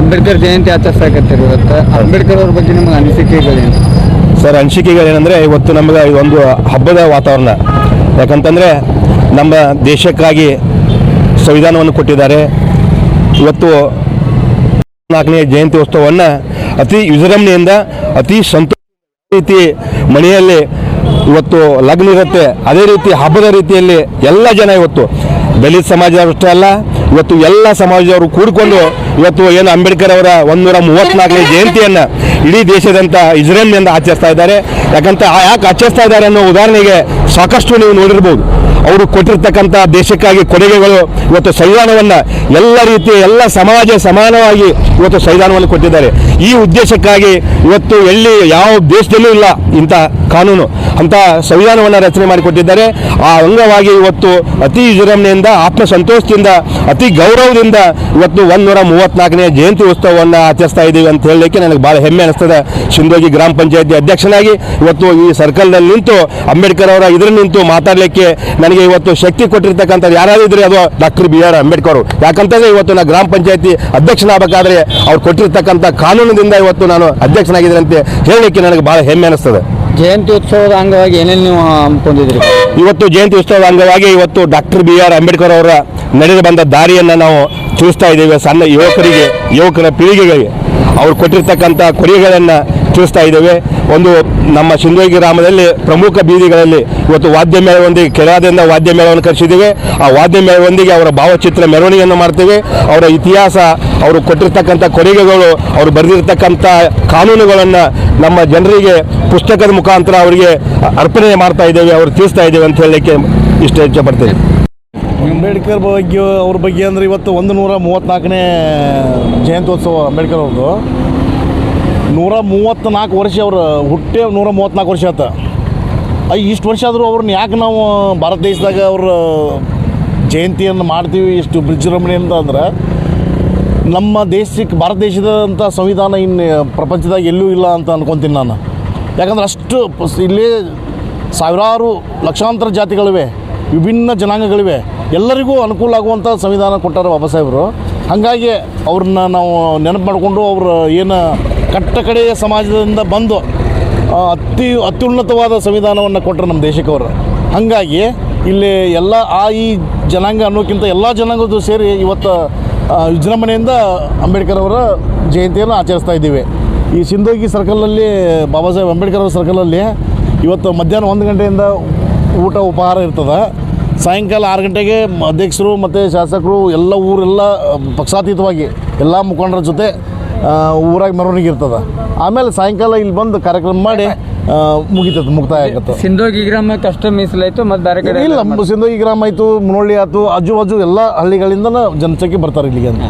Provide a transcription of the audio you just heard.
ಅಂಬೇಡ್ಕರ್ ಜಯಂತಿ ಆಚರಿಸಾಕತ್ತೀರಿ ಇವತ್ತು. ಅಂಬೇಡ್ಕರ್ ಅವ್ರ ಬಗ್ಗೆ ನಿಮಗೆ ಅನಿಸಿಕೆಗಳೇನು ಸರ್? ಅನಿಸಿಕೆಗಳೇನೆಂದರೆ ಇವತ್ತು ನಮಗೆ ಒಂದು ಹಬ್ಬದ ವಾತಾವರಣ. ಯಾಕಂತಂದರೆ ನಮ್ಮ ದೇಶಕ್ಕಾಗಿ ಸಂವಿಧಾನವನ್ನು ಕೊಟ್ಟಿದ್ದಾರೆ. ಇವತ್ತು 4ನೇ ಜಯಂತಿ ಉತ್ಸವವನ್ನು ಅತಿ ವಿಜೃಂಭಣೆಯಿಂದ ಅತಿ ಸಂತೋಷ ರೀತಿ ಮನೆಯಲ್ಲಿ ಇವತ್ತು ಲಗ್ನ ಇರುತ್ತೆ. ಅದೇ ರೀತಿ ಹಬ್ಬದ ರೀತಿಯಲ್ಲಿ ಎಲ್ಲ ಜನ ಇವತ್ತು ದಲಿತ ಸಮಾಜದವರಷ್ಟೇ ಅಲ್ಲ, ಇವತ್ತು ಎಲ್ಲ ಸಮಾಜದವರು ಕೂಡಿಕೊಂಡು ಇವತ್ತು ಏನು ಅಂಬೇಡ್ಕರ್ ಅವರ 134ನೇ ಜಯಂತಿಯನ್ನು ಇಡೀ ದೇಶದಂತ ವಿಜೃಂಭಣೆಯಿಂದ ಆಚರಿಸ್ತಾ ಇದ್ದಾರೆ. ಯಾಕೆ ಆಚರಿಸ್ತಾ ಇದ್ದಾರೆ ಅನ್ನೋ ಉದಾಹರಣೆಗೆ ಸಾಕಷ್ಟು ನೀವು ನೋಡಿರ್ಬೋದು. ಅವರು ಕೊಟ್ಟಿರ್ತಕ್ಕಂಥ ದೇಶಕ್ಕಾಗಿ ಕೊಡುಗೆಗಳು ಇವತ್ತು ಸಂವಿಧಾನವನ್ನು ಎಲ್ಲ ರೀತಿಯ ಎಲ್ಲ ಸಮಾಜ ಸಮಾನವಾಗಿ ಇವತ್ತು ಸಂವಿಧಾನವನ್ನು ಕೊಟ್ಟಿದ್ದಾರೆ. ಈ ಉದ್ದೇಶಕ್ಕಾಗಿ ಇವತ್ತು ಎಲ್ಲಿ ಯಾವ ದೇಶದಲ್ಲೂ ಇಲ್ಲ ಇಂಥ ಕಾನೂನು, ಅಂಥ ಸಂವಿಧಾನವನ್ನು ರಚನೆ ಮಾಡಿಕೊಟ್ಟಿದ್ದಾರೆ. ಆ ಅಂಗವಾಗಿ ಇವತ್ತು ಅತಿ ವಿಜೃಂಭಣೆಯಿಂದ ಆತ್ಮಸಂತೋಷದಿಂದ ಅತಿ ಗೌರವದಿಂದ ಇವತ್ತು 134ನೇ ಜಯಂತಿ ಉತ್ಸವವನ್ನು ಆಚರಿಸ್ತಾ ಇದ್ದೀವಿ ಅಂತ ಹೇಳಲಿಕ್ಕೆ ನನಗೆ ಭಾಳ ಹೆಮ್ಮೆ ಅನಿಸ್ತದೆ. ಸಿಂಧೋಗಿ ಗ್ರಾಮ ಪಂಚಾಯತಿ ಅಧ್ಯಕ್ಷನಾಗಿ ಇವತ್ತು ಈ ಸರ್ಕಲ್ನಲ್ಲಿ ನಿಂತು ಅಂಬೇಡ್ಕರ್ ಅವರ ಇದರಲ್ಲಿ ನಿಂತು ಮಾತಾಡಲಿಕ್ಕೆ ನನಗೆ ಇವತ್ತು ಶಕ್ತಿ ಕೊಟ್ಟಿರ್ತಕ್ಕಂಥದ್ದು ಯಾರಾದಿದ್ರೆ ಅದು ಡಾಕ್ಟರ್ ಬಿ ಆರ್ ಅಂಬೇಡ್ಕರ್. ಯಾಕಂತಂದರೆ ಇವತ್ತು ನಾನು ಗ್ರಾಮ ಪಂಚಾಯತಿ ಅಧ್ಯಕ್ಷನಾಗಬೇಕಾದ್ರೆ ಅವ್ರು ಕೊಟ್ಟಿರ್ತಕ್ಕಂಥ ಕಾನೂನಿನಿಂದ ಇವತ್ತು ನಾನು ಅಧ್ಯಕ್ಷನಾಗಿದ್ದೇನೆ ಅಂತ ಹೇಳಲಿಕ್ಕೆ ನನಗೆ ಭಾಳ ಹೆಮ್ಮೆ ಅನಿಸ್ತದೆ. ಜಯಂತಿ ಉತ್ಸವದ ಅಂಗವಾಗಿ ಏನೇನು ನೀವು ಹಮ್ಮಿಕೊಂಡಿದ್ರಿ? ಇವತ್ತು ಜಯಂತಿ ಉತ್ಸವದ ಅಂಗವಾಗಿ ಇವತ್ತು ಡಾಕ್ಟರ್ ಬಿ ಆರ್ ಅಂಬೇಡ್ಕರ್ ಅವರ ನಡೆದು ಬಂದ ದಾರಿಯನ್ನು ನಾವು ತಿಳಿಸ್ತಾ ಇದ್ದೇವೆ. ಸಣ್ಣ ಯುವಕರ ಪೀಳಿಗೆಗಳಿಗೆ ಅವ್ರು ಕೊಟ್ಟಿರ್ತಕ್ಕಂಥ ಕೊಡುಗೆಗಳನ್ನು ತಿಳಿಸ್ತಾ ಇದ್ದೇವೆ. ಒಂದು ನಮ್ಮ ಸಿಂಧೋಗಿ ಗ್ರಾಮದಲ್ಲಿ ಪ್ರಮುಖ ಬೀದಿಗಳಲ್ಲಿ ಇವತ್ತು ವಾದ್ಯ ಮೇಳವೊಂದಿಗೆ ಕೆಳದಿಂದ ವಾದ್ಯ ಮೇಳವನ್ನು ಕರೆಸಿದ್ದೇವೆ. ಆ ವಾದ್ಯ ಮೇಳವೊಂದಿಗೆ ಅವರ ಭಾವಚಿತ್ರ ಮೆರವಣಿಗೆಯನ್ನು ಮಾಡ್ತೇವೆ. ಅವರ ಇತಿಹಾಸ, ಅವರು ಕೊಟ್ಟಿರ್ತಕ್ಕಂಥ ಕೊಡುಗೆಗಳು, ಅವರು ಬರೆದಿರ್ತಕ್ಕಂಥ ಕಾನೂನುಗಳನ್ನು ನಮ್ಮ ಜನರಿಗೆ ಪುಸ್ತಕದ ಮುಖಾಂತರ ಅವರಿಗೆ ಅರ್ಪಣೆ ಮಾಡ್ತಾ ಇದ್ದೇವೆ, ಅವರು ತಿಳಿಸ್ತಾ ಇದ್ದೇವೆ ಅಂತ ಹೇಳಲಿಕ್ಕೆ ಇಷ್ಟಪಡ್ತೇವೆ. ಅಂಬೇಡ್ಕರ್ ಅವ್ರ ಬಗ್ಗೆ ಅಂದರೆ ಇವತ್ತು 134ನೇ ಜಯಂತ್ಯೋತ್ಸವ ಅಂಬೇಡ್ಕರ್ ಅವ್ರದ್ದು. 134 ವರ್ಷ ಅವ್ರ ಹುಟ್ಟೆ 134 ವರ್ಷ ಆತ. ಇಷ್ಟು ವರ್ಷ ಆದರೂ ಅವ್ರನ್ನ ಯಾಕೆ ನಾವು ಭಾರತ ದೇಶದಾಗ ಅವ್ರ ಜಯಂತಿಯನ್ನು ಮಾಡ್ತೀವಿ ಇಷ್ಟು ವಿಜೃಂಭಣೆಯಿಂದ ಅಂದ್ರೆ, ನಮ್ಮ ದೇಶಕ್ಕೆ ಭಾರತ ದೇಶದಂಥ ಸಂವಿಧಾನ ಇನ್ನು ಪ್ರಪಂಚದಾಗ ಎಲ್ಲೂ ಇಲ್ಲ ಅಂತ ಅನ್ಕೊತೀನಿ ನಾನು. ಯಾಕಂದ್ರೆ ಅಷ್ಟು ಇಲ್ಲಿ ಸಾವಿರಾರು ಲಕ್ಷಾಂತರ ಜಾತಿಗಳಿವೆ, ವಿಭಿನ್ನ ಜನಾಂಗಗಳಿವೆ, ಎಲ್ಲರಿಗೂ ಅನುಕೂಲ ಆಗುವಂಥ ಸಂವಿಧಾನ ಕೊಟ್ಟಾರೆ ಬಾಬಾ ಸಾಹೇಬರು. ಹಾಗಾಗಿ ಅವ್ರನ್ನ ನಾವು ನೆನಪು ಮಾಡಿಕೊಂಡು ಅವರು ಏನು ಕಟ್ಟಕಡೆಯ ಸಮಾಜದಿಂದ ಬಂದು ಅತ್ಯುನ್ನತವಾದ ಸಂವಿಧಾನವನ್ನು ಕೊಟ್ಟರು ನಮ್ಮ ದೇಶಕ್ಕೆ ಅವರು. ಹಾಗಾಗಿ ಇಲ್ಲಿ ಎಲ್ಲ ಈ ಜನಾಂಗ ಅನ್ನೋಕ್ಕಿಂತ ಎಲ್ಲ ಜನಾಂಗದ್ದು ಸೇರಿ ಇವತ್ತು ವಿಜೃಂಭಣೆಯಿಂದ ಅಂಬೇಡ್ಕರ್ ಅವರ ಜಯಂತಿಯನ್ನು ಆಚರಿಸ್ತಾ ಇದ್ದೀವಿ. ಈ ಸಿಂಧೋಗಿ ಸರ್ಕಲಲ್ಲಿ ಬಾಬಾ ಸಾಹೇಬ್ ಅಂಬೇಡ್ಕರ್ ಅವರ ಸರ್ಕಲಲ್ಲಿ ಇವತ್ತು ಮಧ್ಯಾಹ್ನ 1 ಗಂಟೆಯಿಂದ ಊಟ ಉಪಹಾರ ಇರ್ತದೆ. ಸಾಯಂಕಾಲ 6 ಗಂಟೆಗೆ ಅಧ್ಯಕ್ಷರು ಮತ್ತು ಶಾಸಕರು ಎಲ್ಲ ಊರೆಲ್ಲ ಪಕ್ಷಾತೀತವಾಗಿ ಎಲ್ಲ ಮುಖಂಡರ ಜೊತೆ ಊರಾಗ ಮೆರವಣಿಗೆ ಇರ್ತದೆ. ಆಮೇಲೆ ಸಾಯಂಕಾಲ ಇಲ್ಲಿ ಬಂದು ಕಾರ್ಯಕ್ರಮ ಮಾಡಿ ಮುಕ್ತಾಯ ಆಗುತ್ತೆ. ಸಿಂಧೋಗಿ ಗ್ರಾಮಕ್ಕೆ ಅಷ್ಟೇ ಮೀಸಲಾಯಿತು ಮತ್ತು ಬೇರೆ ಕಡೆ ಇಲ್ಲ, ಸಿಂಧೋಗಿ ಗ್ರಾಮ ಆಯಿತು, ಮುನೋಳ್ಳಿ ಆಯಿತು, ಆಜು ಬಾಜು ಎಲ್ಲ ಹಳ್ಳಿಗಳಿಂದ ಜನಸಂಖ್ಯೆ ಬರ್ತಾರೆ ಇಲ್ಲಿಗೆ ಅಂತ.